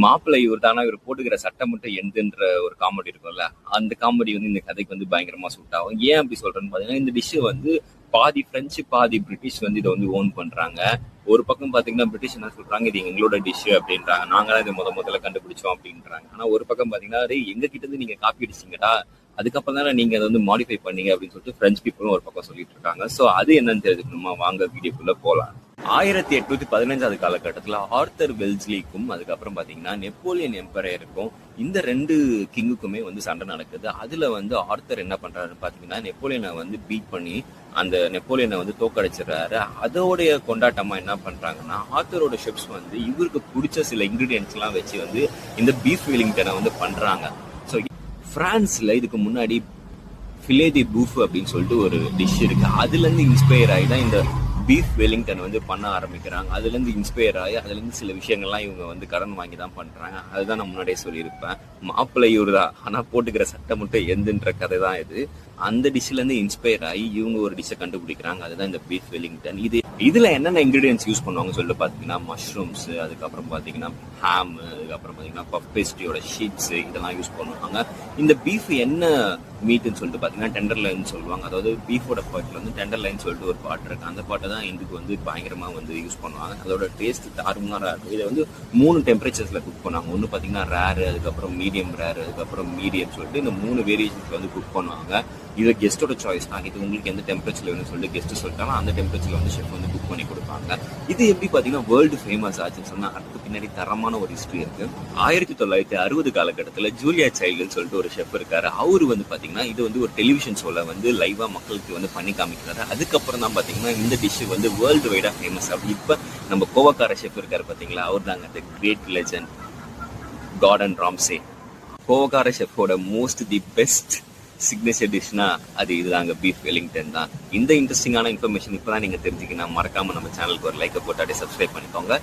மாப்பிள்ளை இவர் தானா இவர் போட்டுக்கிற சட்டை மட்டும் எந்தன்ற ஒரு காமெடி இருக்கும்ல, அந்த காமெடி வந்து இந்த கதைக்கு வந்து பயங்கரமா சூட் ஆகும். ஏன் அப்படி சொல்றேன்னு பாத்தீங்கன்னா, இந்த டிஷ் வந்து பாதி பிரெஞ்சு பாதி பிரிட்டிஷ் வந்து இதை வந்து ஓன் பண்றாங்க. ஒரு பக்கம் பாத்தீங்கன்னா பிரிட்டிஷ் என்ன சொல்றாங்க, இது எங்களோட டிஷ் அப்படின்றாங்க, நாங்க தான் இதை முதல்ல கண்டுபிடிச்சோம் அப்படின்றாங்க. ஆனா ஒரு பக்கம் பாத்தீங்கன்னா, எங்க கிட்ட இருந்து நீங்க காப்பி அடிச்சீங்கடா, அதுக்கப்புறம் தானே நீங்க அதை வந்து மாடிஃபை பண்ணீங்க அப்படின்னு சொல்லிட்டு பிரெஞ்சு பீப்புளும் ஒரு பக்கம் சொல்லிட்டு இருக்காங்க. சோ அது என்னன்னு தெரிஞ்சுக்கணுமா, வாங்க வீடியோக்குள்ள போலாம். 1815 காலகட்டத்தில் ஆர்தர் வெல்ஸ்லிக்கும் அதுக்கப்புறம் பாத்தீங்கன்னா நெப்போலியன் எம்பரையருக்கும் இந்த ரெண்டு கிங்குக்குமே வந்து சண்டை நடக்குது. அதுல வந்து ஆர்தர் என்ன பண்றாருன்னு பாத்தீங்கன்னா நெப்போலியனை வந்து பீட் பண்ணி அந்த நெப்போலியனை வந்து தோக்கடிச்சிடறாரு. அதோடைய கொண்டாட்டமா என்ன பண்றாங்கன்னா, ஆர்தரோட ஷெஃப்ஸ் வந்து இவருக்கு பிடிச்ச சில இன்கிரீடியன்ஸ் எல்லாம் வச்சு வந்து இந்த பீஃப் வெலிங்டனை வந்து பண்றாங்க. ஸோ பிரான்ஸ்ல இதுக்கு முன்னாடி ஃபிலே தி பூஃப் அப்படின்னு சொல்லிட்டு ஒரு டிஷ் இருக்கு. அதுல இருந்து இன்ஸ்பயர் ஆகி தான் இந்த பீஃப் வெலிங்டன் வந்து பண்ண ஆரம்பிக்கிறாங்க. அதுல இருந்து இன்ஸ்பயர் ஆகி அதுல இருந்து சில விஷயங்கள்லாம் இவங்க வந்து கடன் வாங்கி தான் பண்றாங்க. அதுதான் நான் முன்னாடியே சொல்லியிருப்பேன், மாப்பிள்ளை இவரு தான், ஆனா போட்டுக்கிற சட்டை மட்டும் எந்தன்ற கதை தான் இது. அந்த டிஷ்ல இருந்து இன்ஸ்பயர் ஆகி இவங்க ஒரு டிஷ்ஷை கண்டுபிடிக்கிறாங்க, அதுதான் இந்த பீஃப் வெலிங்டன். இதுல என்னென்ன இன்கிரீடியன்ஸ் யூஸ் பண்ணுவாங்க சொல்லிட்டு பாத்தீங்கன்னா, மஷ்ரூம்ஸ், அதுக்கப்புறம் பாத்தீங்கன்னா ஹாம், அதுக்கப்புறம் பாத்தீங்கன்னா பஃப் பேஸ்ட்ரியோட ஷீட்ஸ், இதெல்லாம் யூஸ் பண்ணுவாங்க. இந்த பீஃப் என்ன மீட்னு சொல்லிட்டு பாத்தீங்கன்னா டெண்டர் லைன் சொல்லுவாங்க. அதாவது பீஃபோட பார்ட்ல வந்து டெண்டர் லைன் சொல்லிட்டு ஒரு பார்ட் இருக்கு. அந்த பார்ட்டை தான் இதுக்கு வந்து பயங்கரமா வந்து யூஸ் பண்ணுவாங்க. அதோட டேஸ்ட் தாறுமாறா இருக்கும். இதை வந்து 3 டெம்பரேச்சர்ஸ்ல குக் பண்ணுவாங்க. ஒன்னு பாத்தீங்கன்னா ரேர், அதுக்கப்புறம் மீடியம் ரேர், அதுக்கப்புறம் மீடியம் சொல்லிட்டு இந்த 3 வேரியேஷன்ஸ்ல வந்து குக் பண்ணுவாங்க. இது கெஸ்டோட சாய்ஸ் தான். இது உங்களுக்கு எந்த டெம்பரேச்சர்ல வேணும்னு சொல்லிட்டு கெஸ்ட் சொல்லிட்டாலும் அந்த டெம்பரேச்சர்ல வந்து ஷெஃப் வந்து குக் பண்ணி கொடுப்பாங்க. இது எப்படி பாத்தீங்கன்னா வேர்ல்டு ஃபேமஸ் ஆச்சுன்னு சொன்னா அதுக்கு பின்னாடி தரமான ஒரு ஹிஸ்டரி இருக்கு. 1960 காலகட்டத்தில் ஜூலியா சைல்டுன்னு சொல்லிட்டு ஒரு ஷெஃப் இருக்காரு. அவரு வந்து பாத்தீங்கன்னா இது வந்து ஒரு டெலிவிஷன் ஷோல வந்து லைவா மக்களுக்கு வந்து பண்ணி காமிக்கிறாரு. அதுக்கப்புறம் தான் பாத்தீங்கன்னா இந்த டிஷ் வந்து வேர்ல்டு வைடா ஃபேமஸ் ஆகுது. இப்ப நம்ம கோவக்கார ஷெஃப் இருக்காரு பாத்தீங்களா, அவர் தாங்க the great legend Gordon Ramsay. கோவக்கார ஷெஃபோட மோஸ்ட் தி பெஸ்ட் சிக்னேச்சர் டிஷ்னா அது இதுதாங்க, பீஃப் வெலிங்டன் தான். இந்த இன்ட்ரெஸ்டிங்கான இன்ஃபர்மேஷன் இப்பதான் நீங்க தெரிஞ்சுக்கணும். மறக்காம நம்ம சேனலுக்கு ஒரு லைக்கை போட்டு அப்படியே சப்ஸ்கிரைப் பண்ணிக்கோங்க.